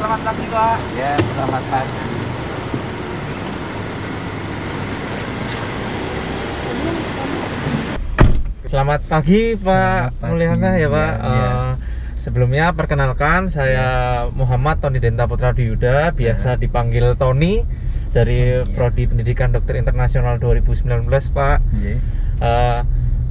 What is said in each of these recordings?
selamat pagi Pak. Ya, selamat pagi. Selamat pagi Pak Selamat pagi. Mulyana ya Pak. Ya. Sebelumnya perkenalkan saya Muhammad Tony Denta Putra Diyuda, biasa dipanggil Tony dari Prodi Pendidikan Dokter Internasional 2019 Pak. Eh,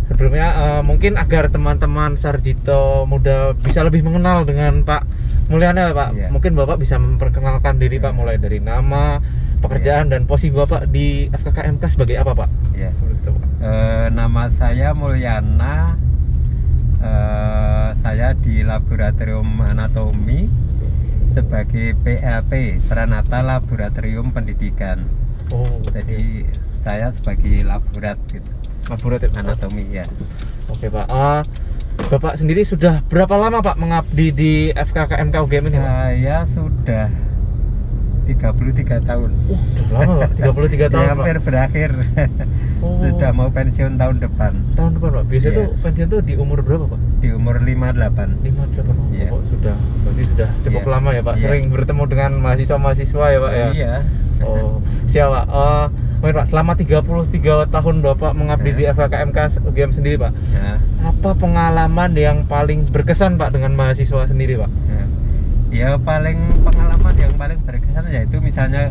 Sebelumnya mungkin agar teman-teman Sarjito muda bisa lebih mengenal dengan Pak Mulyana Pak. Iya. Mungkin Bapak bisa memperkenalkan diri Pak, mulai dari nama, pekerjaan dan posisi Bapak di FKKMK sebagai apa Pak? Ya. Begitu, Pak. Nama saya Mulyana. Saya di Laboratorium Anatomi sebagai PLP, Pranata Laboratorium Pendidikan. Oh, Jadi saya sebagai laborat gitu. Laboratorium Anatomi ya. Oke Pak. Bapak sendiri sudah berapa lama Pak mengabdi di FKKMK UGM ini Pak? Saya sudah 33 tahun. Udah lama Pak, 33 tahun Ya, Pak. hampir berakhir. Oh. Sudah mau pensiun tahun depan. Tahun depan Pak. Biasanya Iya. tuh pensiun tuh di umur berapa Pak? Di umur 58. 58. Iya. Oh, sudah. Berarti sudah cukup Iya. lama ya Pak. Iya. Sering bertemu dengan mahasiswa-mahasiswa ya Pak ya. Iya. Oh, siap Pak. Mungkin Pak, selama 33 tahun Bapak mengabdi Ya. di FKKMK UGM sendiri Pak. Ya. Apa pengalaman yang paling berkesan Pak dengan mahasiswa sendiri Pak? Ya paling pengalaman yang paling berkesan yaitu misalnya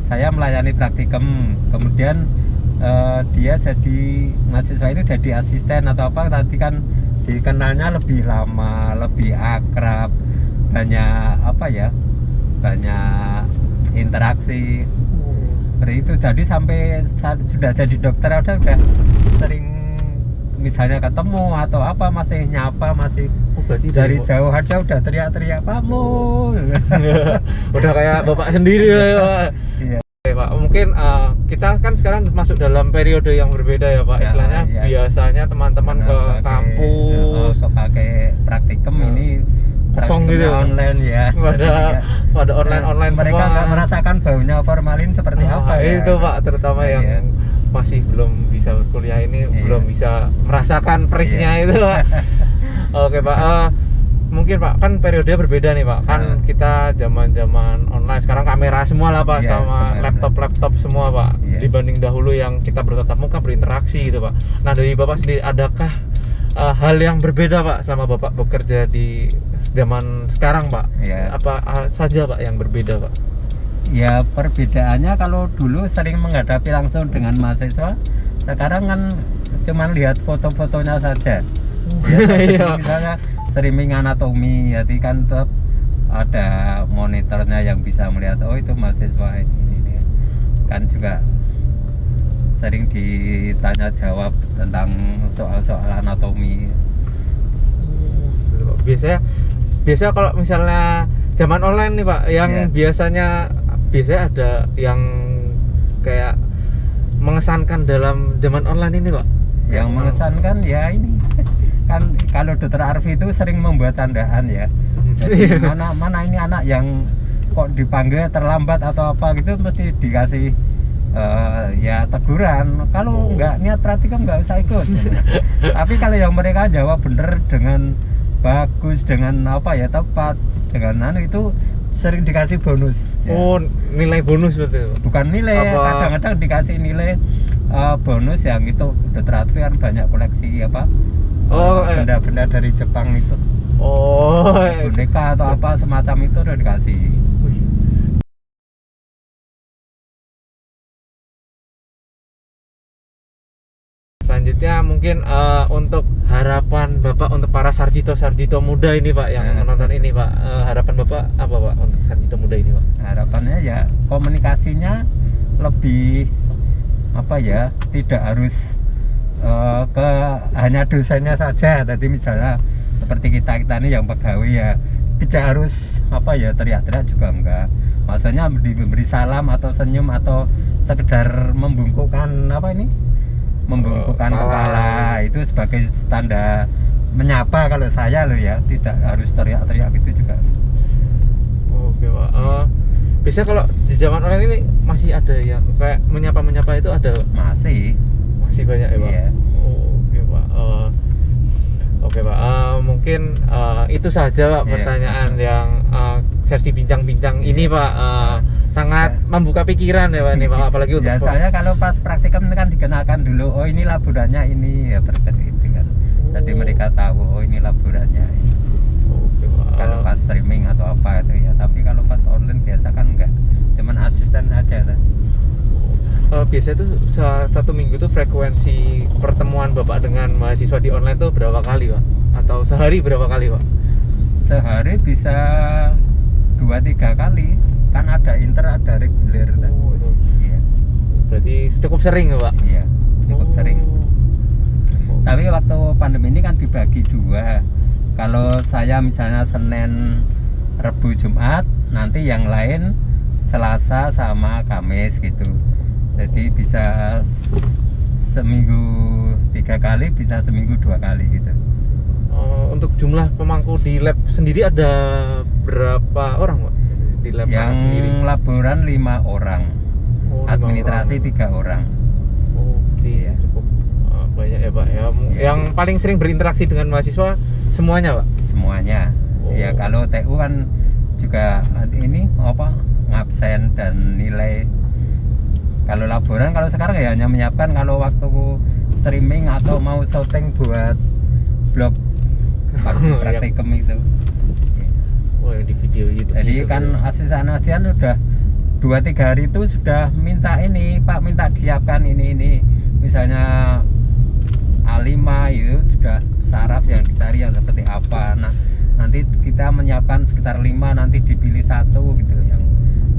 saya melayani praktikum, kemudian dia jadi mahasiswa itu jadi asisten atau apa, nanti kan dikenalnya lebih lama, lebih akrab, banyak apa ya, banyak interaksi seperti itu. Jadi sampai sudah jadi dokter udah sering misalnya ketemu atau apa masih nyapa, masih Berarti dari jauh aja udah teriak-teriak kamu. udah kayak bapak sendiri ya Pak. Iya. Oke Pak, mungkin kita kan sekarang masuk dalam periode yang berbeda ya Pak. Ya, Istilahnya iya. biasanya teman-teman ke kampus pakai praktikum, ini kosong praktikumnya gitu ya. online ya. pada online Mereka semua. nggak merasakan baunya formalin seperti apa ya. Itu Pak, terutama Iya. yang masih belum bisa berkuliah ini, Iya. belum bisa merasakan perihnya Iya. itu Pak. Oke Pak, mungkin Pak kan periode berbeda nih Pak. Kan kita zaman-zaman online, sekarang kamera semua lah Pak, Iya, sama semua. laptop semua Pak. Iya. Dibanding dahulu yang kita bertatap muka, berinteraksi gitu Pak. Nah, dari Bapak sendiri adakah hal yang berbeda Pak selama Bapak bekerja di zaman sekarang Pak? Iya. Apa saja Pak yang berbeda Pak? Ya perbedaannya kalau dulu sering menghadapi langsung dengan mahasiswa, sekarang kan cuman lihat foto-fotonya saja. Ya, Iya. misalnya streaming anatomi, jadi kan tetap ada monitornya yang bisa melihat oh itu mahasiswa ini. Kan juga sering ditanya jawab tentang soal-soal anatomi. Biasanya kalau misalnya zaman online nih Pak, yang biasanya ada yang kayak mengesankan dalam zaman online ini Pak. Yang mengesankan ya ini kan kalau Dokter Arfi itu sering membuat candaan ya. Jadi mana ini anak yang kok dipanggil terlambat atau apa gitu mesti dikasih ya teguran. Kalau nggak niat praktikum nggak usah ikut. Tapi kalau yang mereka jawab bener dengan bagus, dengan apa ya tepat, dengan itu sering dikasih bonus. Ya. Oh, nilai bonus berarti Pak? Bukan nilai, Apa? kadang-kadang dikasih nilai bonus yang itu. Dokter Arfi kan banyak koleksi apa benda-benda dari Jepang itu, boneka atau apa semacam itu udah dikasih. Selanjutnya mungkin untuk harapan Bapak untuk para sarjito muda ini Pak yang menonton ini Pak, harapan Bapak apa Pak untuk sarjito muda ini Pak? Harapannya ya komunikasinya lebih apa ya, tidak harus ke hanya dosennya saja. Tadi misalnya seperti kita ini yang pegawai ya tidak harus apa ya teriak-teriak juga enggak. Maksudnya memberi salam atau senyum atau sekedar membungkukkan apa ini? Membungkukkan kepala itu sebagai tanda menyapa kalau saya loh ya, tidak harus teriak-teriak gitu juga. Oke Pak. Biasanya kalau di zaman online ini masih ada yang kayak menyapa itu ada? Masih banyak ya Pak? Iya. Oke Pak. Oke Pak. Mungkin itu saja Pak Iya. pertanyaan yang sesi bincang-bincang ini Pak sangat membuka pikiran ya Pak ini Pak, apalagi untuk biasanya kalau pas praktikum itu kan dikenalkan dulu, oh ini laborannya ini ya seperti itu kan. Jadi mereka tahu oh ini laborannya ini. Oke, Pak. Kalau pas streaming atau apa itu ya, tapi kalau pas online biasa kan enggak, cuman asisten saja kan. Biasanya tuh satu minggu tuh frekuensi pertemuan Bapak dengan mahasiswa di online tuh berapa kali Pak? Atau sehari berapa kali Pak? Sehari bisa 2-3 kali, kan ada inter ada reguler kan. Oh, itu. Iya. Berarti cukup sering ya Pak? Iya, cukup sering. Oh. Tapi waktu pandemi ini kan dibagi dua. Kalau saya misalnya Senin, Rebu, Jumat, nanti yang lain Selasa sama Kamis gitu. Jadi bisa seminggu 3 kali, bisa seminggu 2 kali gitu. Untuk jumlah pemangku di lab sendiri ada berapa orang Pak? Di lab Yang sendiri? laboran 5 orang, Oh, 5 administrasi orang. 3 orang. Oke, Iya. cukup banyak ya Pak ya. Iya. Yang paling sering berinteraksi dengan mahasiswa semuanya Pak? Semuanya. Oh. Ya kalau TU kan juga ini apa ngabsen dan nilai. Kalau laboran kalau sekarang ya hanya menyiapkan kalau waktu streaming atau mau syuting buat blog praktikum itu. Oh, yang di video YouTube. Jadi gitu, kan ya. asisten udah 2-3 hari itu sudah minta ini Pak, minta disiapkan ini misalnya A5 itu sudah saraf yang dicari yang seperti apa. Nah nanti kita menyiapkan sekitar 5, nanti dipilih 1 gitu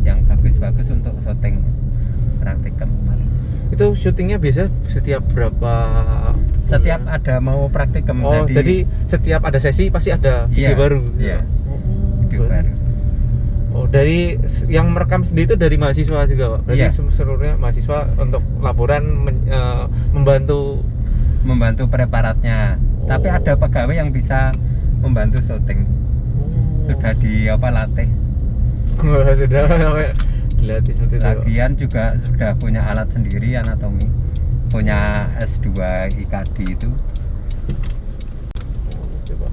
yang bagus-bagus untuk syuting praktikum. Itu syutingnya biasa setiap berapa? Setiap ada mau praktikum. Oh, jadi setiap ada sesi pasti ada video Iya, baru. iya. Oh, Video berarti- baru. Oh, dari yang merekam sendiri itu dari mahasiswa juga Pak? Berarti Iya. seluruhnya mahasiswa untuk laporan Membantu preparatnya. Tapi Oh. ada pegawai yang bisa membantu syuting. Sudah di apa latih. sudah sampai dilatih seperti itu Pak. Lagian juga sudah punya alat sendiri anatomi. Punya S2 IKD itu. Oke Pak.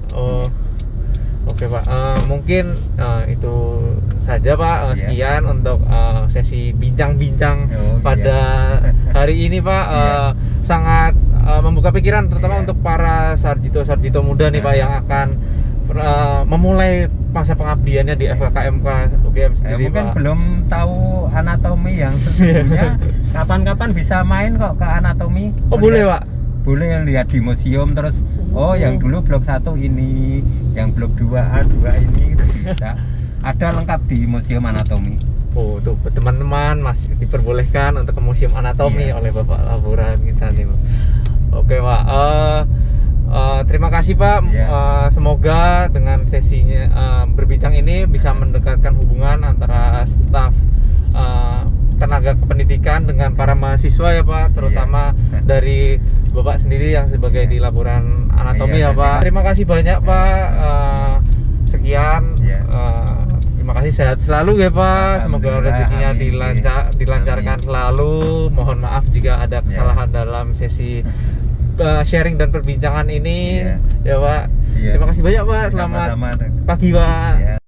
Oke Pak. Mungkin itu saja Pak. Iya. Sekian untuk sesi bincang-bincang Oh, pada hari ini Pak. Iya. Sangat membuka pikiran terutama Iya. untuk para sarjito muda nih Pak Nah. yang akan memulai masa pengabdiannya di FKKMK UGM Ya, sendiri mungkin Pak. belum tahu anatomi yang sesungguhnya. Kapan-kapan bisa main kok ke anatomi. Oh boleh Pak. Boleh lihat di museum terus. Oh, yang dulu blok 1 ini, yang blok 2A 2 ini itu bisa. Ada lengkap di museum anatomi. Oh tuh teman-teman masih diperbolehkan untuk ke museum anatomi Iya. oleh Bapak laboran kita nih Pak. Oke Pak. Terima kasih Pak. Iya. Semoga dengan sesinya berbincang ini bisa mendekatkan hubungan antara staf tenaga kependidikan dengan para mahasiswa ya Pak, terutama Iya. dari Bapak sendiri yang sebagai di laboran anatomi Iya, ya Pak. Terima kasih banyak Pak. Sekian. Iya. Terima kasih, sehat selalu ya Pak. Semoga Alhamdulillah, rezekinya amin. dilancarkan Amin. selalu. Mohon maaf jika ada Iya. kesalahan dalam sesi sharing dan perbincangan ini Iya. ya Pak. Iya. Terima kasih banyak Pak. Selamat Sama-sama. pagi Pak. Ya.